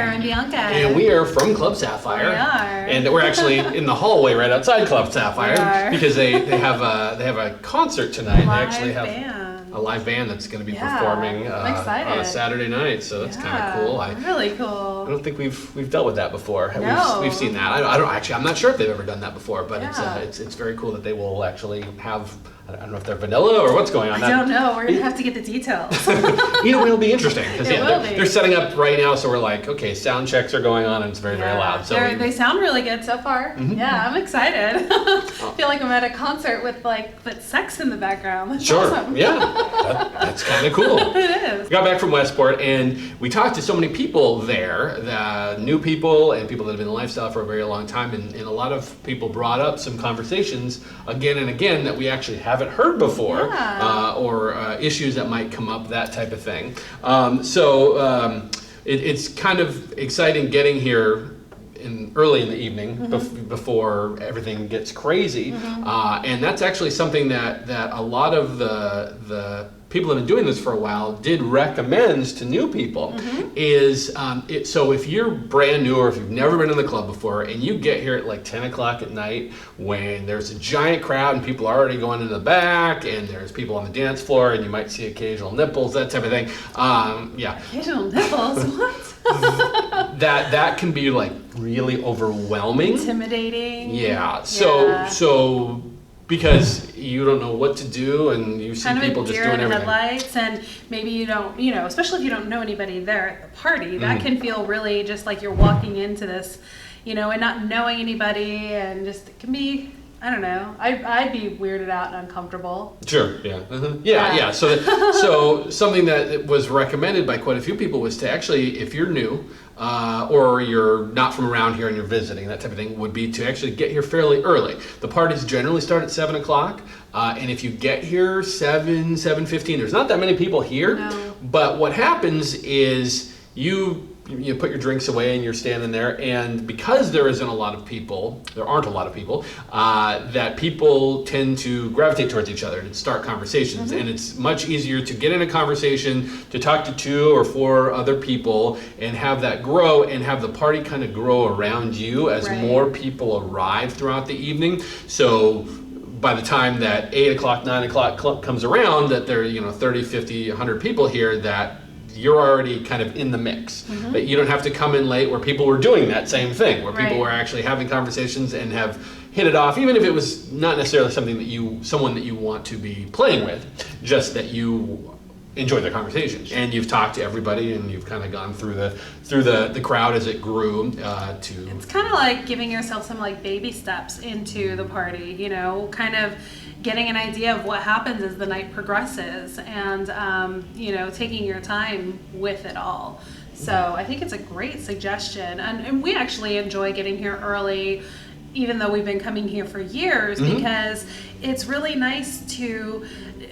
I'm Bianca. And we are from Club Sapphire. We are. And we're actually in the hallway right outside Club Sapphire because they have a concert tonight. They actually have a live band that's going to be performing on a Saturday night, so that's kind of cool. Really cool. I don't think we've dealt with that before. No. We've seen that. I don't actually. I'm not sure if they've ever done that before, but it's very cool that they will actually have. I don't know if they're vanilla or what's going on. I don't know. We're gonna have to get the details. It'll be interesting because they're setting up right now, so we're like, okay, sound checks are going on and it's very loud. So they sound really good so far. Mm-hmm. Yeah, I'm excited. I feel like I'm at a concert with but sex in the background. That's awesome. Yeah, that's kind of cool. It is. We got back from Westport and we talked to so many people there, the new people and people that have been in lifestyle for a very long time, and a lot of people brought up some conversations again and again that we actually haven't heard before, or issues that might come up, that type of thing. It's kind of exciting getting here early in the evening before everything gets crazy, and that's actually something that a lot of the people that have been doing this for a while did recommend to new people. So if you're brand new or if you've never been in the club before and you get here at like 10 o'clock at night when there's a giant crowd and people are already going in the back and there's people on the dance floor and you might see occasional nipples, that type of thing. Occasional nipples? What? that can be like really overwhelming. Intimidating. Yeah. So because you don't know what to do and you see people just doing everything. Headlights, and maybe you don't, especially if you don't know anybody there at the party, that can feel really just like you're walking into this, and not knowing anybody, and just it can be, I don't know. I'd be weirded out and uncomfortable. Sure. Yeah. Yeah. So something that was recommended by quite a few people was to actually, if you're new, or you're not from around here and you're visiting, that type of thing, would be to actually get here fairly early. The parties generally start at 7 o'clock, and if you get here 7:15, there's not that many people here. No. But what happens is you put your drinks away and you're standing there, and because there aren't a lot of people, that people tend to gravitate towards each other and start conversations, and it's much easier to get in a conversation, to talk to 2 or 4 other people and have that grow and have the party kind of grow around you as more people arrive throughout the evening. So by the time that 8 o'clock, 9 o'clock comes around, that there are 30, 50, 100 people here, that you're already kind of in the mix. But you don't have to come in late where people were doing that same thing, where people were actually having conversations and have hit it off, even if it was not necessarily someone that you want to be playing with, just that you enjoy the conversation and you've talked to everybody and you've kind of gone through the crowd as it grew. It's kind of like giving yourself some like baby steps into the party, kind of getting an idea of what happens as the night progresses, and taking your time with it all. So I think it's a great suggestion, and we actually enjoy getting here early, even though we've been coming here for years, because it's really nice to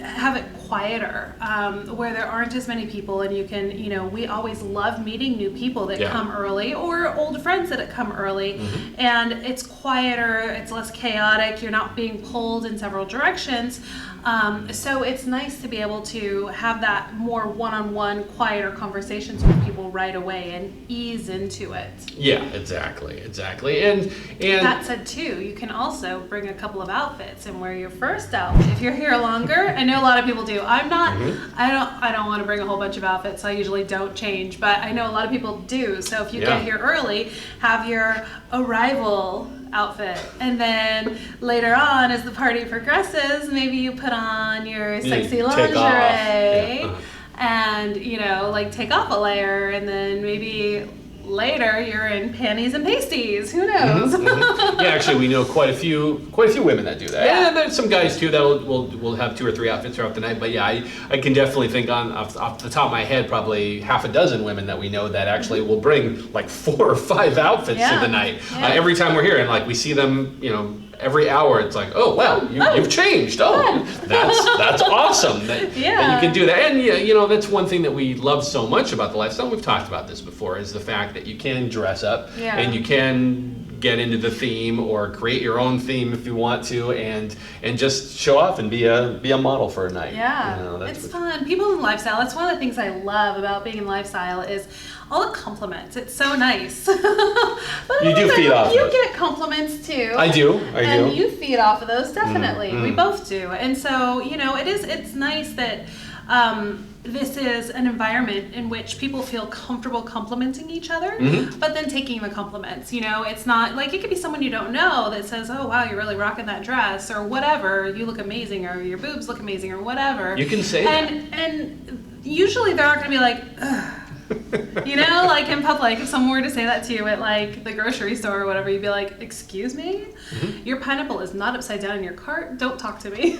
have it quieter, where there aren't as many people, and you can, we always love meeting new people that come early, or old friends that come early, and it's quieter, it's less chaotic, you're not being pulled in several directions, so it's nice to be able to have that more one-on-one, quieter conversations with people right away and ease into it. Yeah, exactly. And that said too, you can also bring a couple of outfits and wear your first outfit if you're here longer. I know a lot of people do. I'm not. I don't want to bring a whole bunch of outfits, so I usually don't change. But I know a lot of people do. So if you get here early, have your arrival outfit, and then later on, as the party progresses, maybe you put on your sexy lingerie, and take off a layer, and then maybe later you're in panties and pasties. Who knows? Yeah, actually, we know quite a few women that do that. Yeah. And there's some guys too that will have 2 or 3 outfits throughout the night. But yeah, I can definitely think off the top of my head probably half a dozen women that we know that actually will bring like 4 or 5 outfits to the night every time we're here, and like we see them, every hour. It's like, oh wow, you've changed. Oh, that's awesome that you can do that. And that's one thing that we love so much about the lifestyle. We've talked about this before, is the fact that you can dress up and you can get into the theme or create your own theme if you want to, and just show off and be a model for a night. It's fun. People in lifestyle, that's one of the things I love about being in lifestyle, is all the compliments. It's so nice. You do feed off You those. get compliments too. I do. And you feed off of those, definitely. Mm-hmm. We both do. And so, it's nice that this is an environment in which people feel comfortable complimenting each other, but then taking the compliments. It's not like it could be someone you don't know that says, "Oh wow, you're really rocking that dress," or whatever. You look amazing, or your boobs look amazing, or whatever. You can say that. And usually they're not going to be like, ugh. Like in public, if someone were to say that to you at like the grocery store or whatever, you'd be like, "Excuse me, your pineapple is not upside down in your cart. Don't talk to me."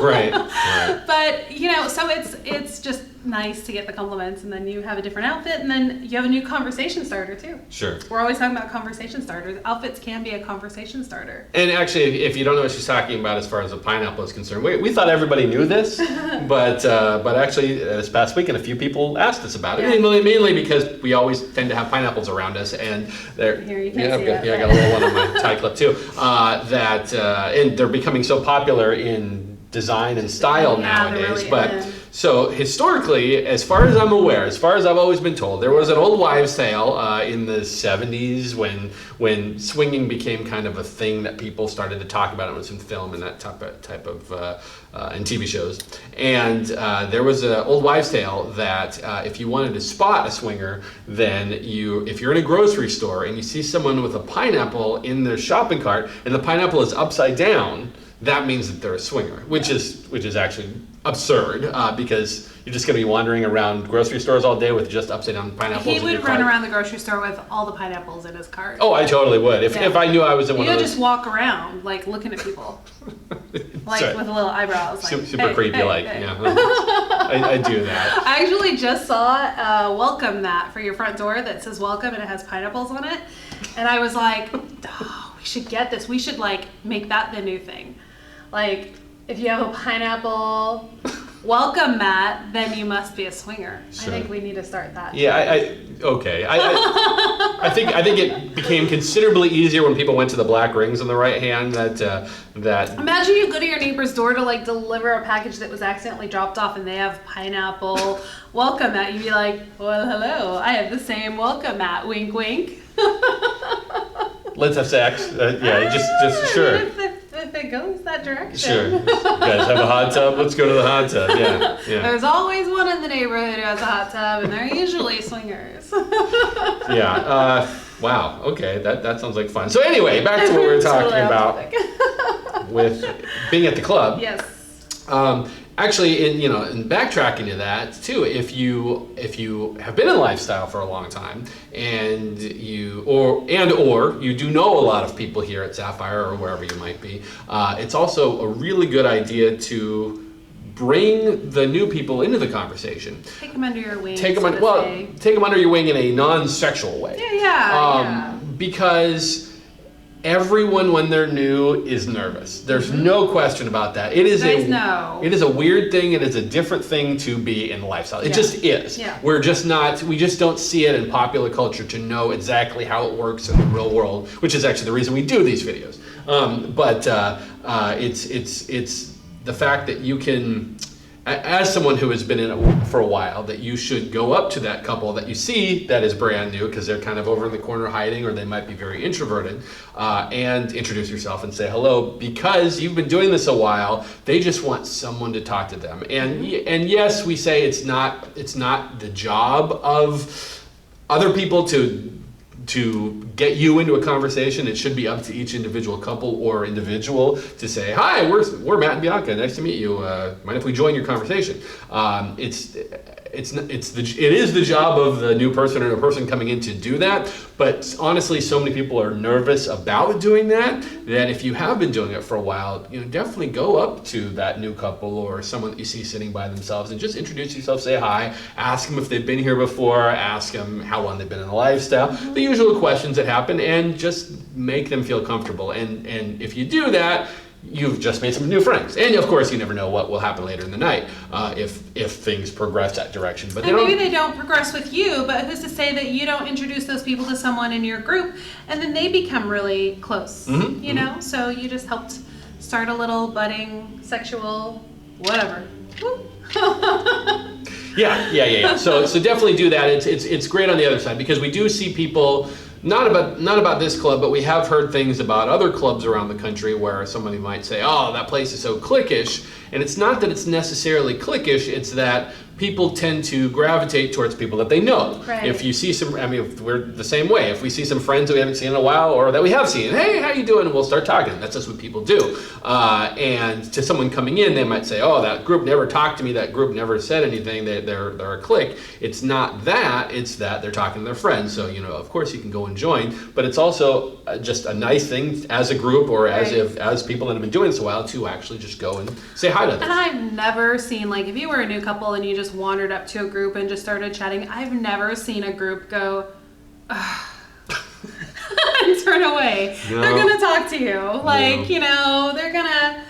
Right. But so it's just nice to get the compliments, and then you have a different outfit, and then you have a new conversation starter too. Sure. We're always talking about conversation starters. Outfits can be a conversation starter. And actually, if you don't know what she's talking about as far as the pineapple is concerned, we thought everybody knew this, but actually this past weekend a few people asked us about it, mainly because we always tend to have pineapples around us, and they're Here, you can see it. I got a little one on my tie clip too. And they're becoming so popular in design and style nowadays, really but. in. So historically, as far as I'm aware, as far as I've always been told, there was an old wives' tale in the 70s when swinging became kind of a thing that people started to talk about. It was in film and that type of and TV shows. And there was an old wives' tale that if you wanted to spot a swinger, then if you're in a grocery store and you see someone with a pineapple in their shopping cart and the pineapple is upside down, that means that they're a swinger, which is actually absurd because you're just going to be wandering around grocery stores all day with just upside down pineapples. He in your would run cart. around the grocery store with all the pineapples in his cart. Oh, I totally would. If I knew I was in one You of would those. just walk around like looking at people, like Sorry. with little eyebrows, like Super hey, creepy, hey, like hey. yeah. I do that. I actually just saw a welcome mat for your front door that says welcome and it has pineapples on it, and I was like, oh, we should get this. We should like make that the new thing. Like if you have a pineapple welcome mat, then you must be a swinger. Sure. I think we need to start that. Yeah, okay. I think it became considerably easier when people went to the black rings on the right hand. That Imagine you go to your neighbor's door to like deliver a package that was accidentally dropped off, and they have pineapple welcome mat. You'd be like, well, hello, I have the same welcome mat. Wink, wink. let's have sex. Just sure. If it goes that direction. Sure. You guys have a hot tub? Let's go to the hot tub. Yeah. There's always one in the neighborhood who has a hot tub, and they're usually swingers. Yeah. Wow. Okay. That sounds like fun. So anyway, back to what we were talking Totally about off with being at the club. Yes. Actually, in backtracking to that too, if you have been in lifestyle for a long time and you do know a lot of people here at Sapphire or wherever you might be, it's also a really good idea to bring the new people into the conversation. Take them under your wing. Take them under your wing in a non-sexual way. Yeah. Because everyone, when they're new, is nervous. There's no question about that. It is a weird thing. It is a different thing to be in lifestyle. It just is. Yeah. We just don't see it in popular culture to know exactly how it works in the real world, which is actually the reason we do these videos. But it's the fact that you can, as someone who has been in it for a while, that you should go up to that couple that you see that is brand new because they're kind of over in the corner hiding, or they might be very introverted, and introduce yourself and say hello, because you've been doing this a while. They just want someone to talk to them. And yes, we say it's not the job of other people to get you into a conversation. It should be up to each individual couple or individual to say, hi, we're Matt and Bianca, nice to meet you, mind if we join your conversation? It is the job of the new person or a person coming in to do that, but honestly, so many people are nervous about doing that if you have been doing it for a while, definitely go up to that new couple or someone that you see sitting by themselves and just introduce yourself, say hi, ask them if they've been here before, ask them how long they've been in the lifestyle, the usual questions that happen, and just make them feel comfortable. And if you do that, you've just made some new friends. And of course, you never know what will happen later in the night if things progress that direction. But maybe they don't progress with you, but who's to say that you don't introduce those people to someone in your group and then they become really close, So you just helped start a little budding sexual whatever. Yeah. So definitely do that. It's great on the other side because we do see people. Not about this club, but we have heard things about other clubs around the country where somebody might say, "Oh, that place is so cliquish," and it's not that it's necessarily cliquish. It's that people tend to gravitate towards people that they know. Right. If you see some, I mean, if we're the same way. If we see some friends that we haven't seen in a while or that we have seen, hey, how you doing? We'll start talking. That's just what people do. And to someone coming in, they might say, oh, that group never talked to me. That group never said anything. They're a clique. It's not that. It's that they're talking to their friends. So, of course you can go and join, but it's also just a nice thing as a group or as people that have been doing this a while to actually just go and say hi to them. And I've never seen, like, if you were a new couple and you just wandered up to a group and just started chatting, I've never seen a group go, ugh, and turn away. No. They're going to talk to you. Like, No. they're going to,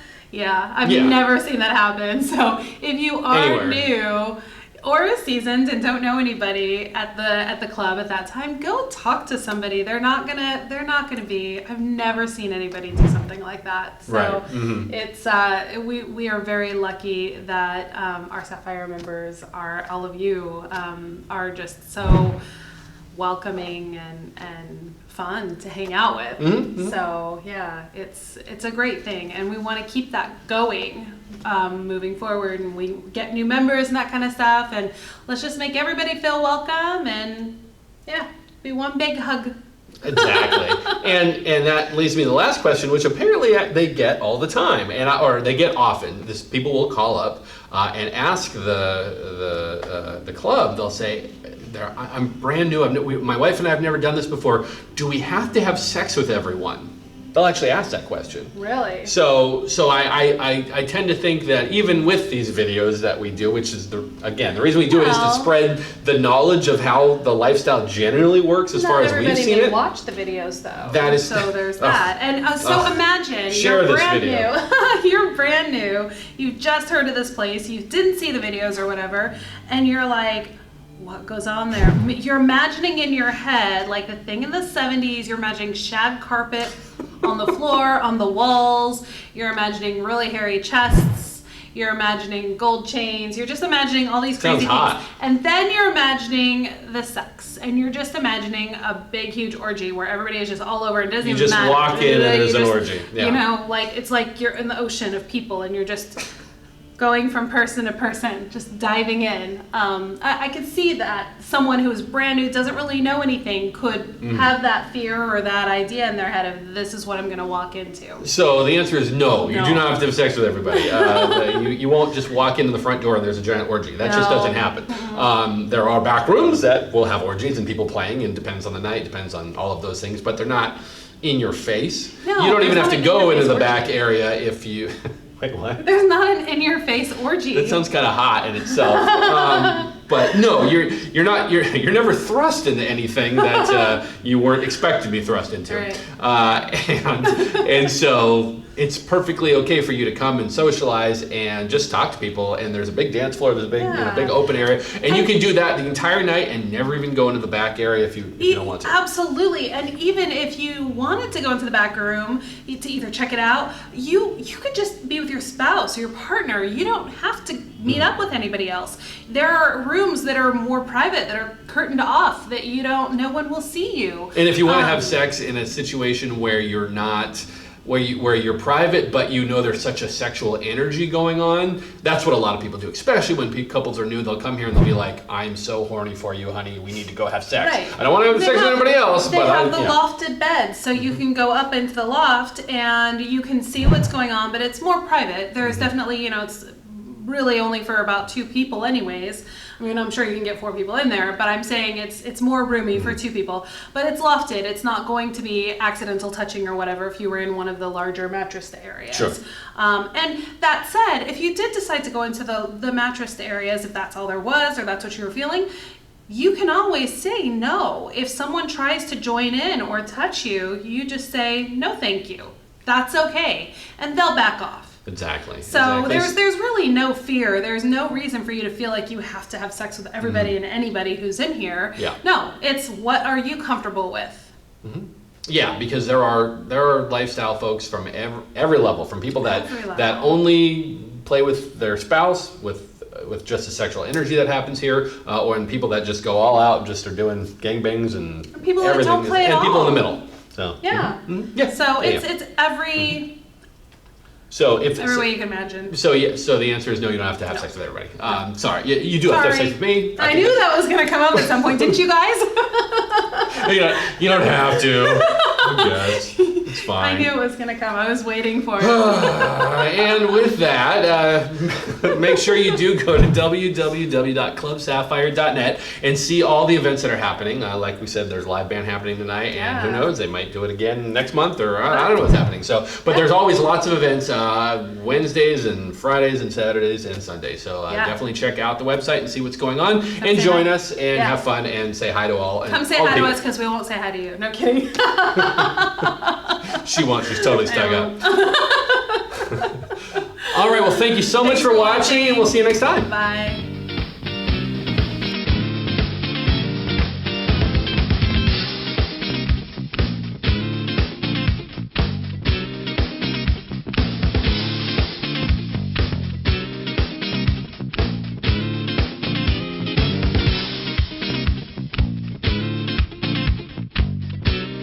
I've never seen that happen. So if you are new or seasoned and don't know anybody at the club at that time, go talk to somebody. They're not gonna be. I've never seen anybody do something like that. So it's we are very lucky that our Sapphire members all of you are just so welcoming and fun to hang out with. So it's a great thing, and we want to keep that going moving forward, and we get new members and that kind of stuff, and let's just make everybody feel welcome and be one big hug. Exactly. And that leads me to the last question, which apparently they get all the time, or they get often. People will call up and ask the club. They'll say, I'm brand new. My wife and I have never done this before. Do we have to have sex with everyone? They'll actually ask that question. Really? So I tend to think that even with these videos that we do, which is the reason we do it is to spread the knowledge of how the lifestyle generally works as far as we've seen it. Watch the videos though. That is so there's that. And imagine Share you're this brand video. new. You're brand new. You just heard of this place. You didn't see the videos or whatever, and you're like, what goes on there? You're imagining in your head like the thing in the 70s. You're imagining shag carpet on the floor, on the walls. You're imagining really hairy chests. You're imagining gold chains. You're just imagining all these crazy things. And then you're imagining the sex. And you're just imagining a big, huge orgy where everybody is just all over. It doesn't even matter. You just walk in and there's an orgy. Yeah. It's like you're in the ocean of people and you're just going from person to person, just diving in. I could see that someone who is brand new, doesn't really know anything, could have that fear or that idea in their head of, this is what I'm going to walk into. So the answer is no. You do not have to have sex with everybody. You won't just walk into the front door and there's a giant orgy. That just doesn't happen. There are back rooms that will have orgies and people playing, and depends on the night, depends on all of those things, but they're not in your face. No, you don't even have to go into the orgy. back area if you... Wait, what? There's not an in-your-face orgy. That sounds kind of hot in itself. But no, you're never thrust into anything that you weren't expected to be thrust into. Right. And so it's perfectly okay for you to come and socialize and just talk to people. And there's a big dance floor, there's a big big open area, and you can do that the entire night and never even go into the back area if you don't want to. Absolutely. And even if you wanted to go into the back room to either check it out, you could just be with your spouse or your partner. You don't have to meet up with anybody else. There are rooms that are more private, that are curtained off, that no one will see you. And if you want to have sex in a situation where you're not, where you're private, but there's such a sexual energy going on, that's what a lot of people do. Especially when couples are new, they'll come here and they'll be like, "I'm so horny for you, honey. We need to go have sex." Right. I don't want to have sex with anybody else. They have the lofted beds, so you can go up into the loft and you can see what's going on, but it's more private. There's definitely, it's really only for about 2 people anyways. I mean, I'm sure you can get 4 people in there, but I'm saying it's more roomy for 2 people. But it's lofted. It's not going to be accidental touching or whatever if you were in one of the larger mattress areas. Sure. And that said, if you did decide to go into the mattress areas, if that's all there was or that's what you were feeling, you can always say no. If someone tries to join in or touch you, you just say, "No, thank you." That's okay. And they'll back off. Exactly. So there's really no fear. There's no reason for you to feel like you have to have sex with everybody and anybody who's in here. Yeah. No, it's what are you comfortable with? Yeah, because there are lifestyle folks from every level, from people that only play with their spouse, with with just the sexual energy that happens here, or in people that just go all out and just are doing gangbangs and people that don't play at and people all. in the middle. So Yeah. yeah. So Yeah, it's every every way you can imagine. So the answer is no. You don't have to have sex with everybody. Sorry, you do have to have sex with me. I knew that was going to come up at some point, didn't you guys? You don't have to. I guess it's fine. I knew it was going to come. I was waiting for it. And with that, make sure you do go to www.clubsapphire.net and see all the events that are happening. Like we said, there's live band happening tonight, and who knows, they might do it again next month, or I don't know what's happening. So, but there's always lots of events, Wednesdays and Fridays and Saturdays and Sundays. So definitely check out the website and see what's going on, and join us and have fun and say hi to all. Come say hi to us, because we won't say hi to you. No kidding. She won't. She's totally stuck up. All right. Well, thank you so much for watching, and we'll see you next time. Bye.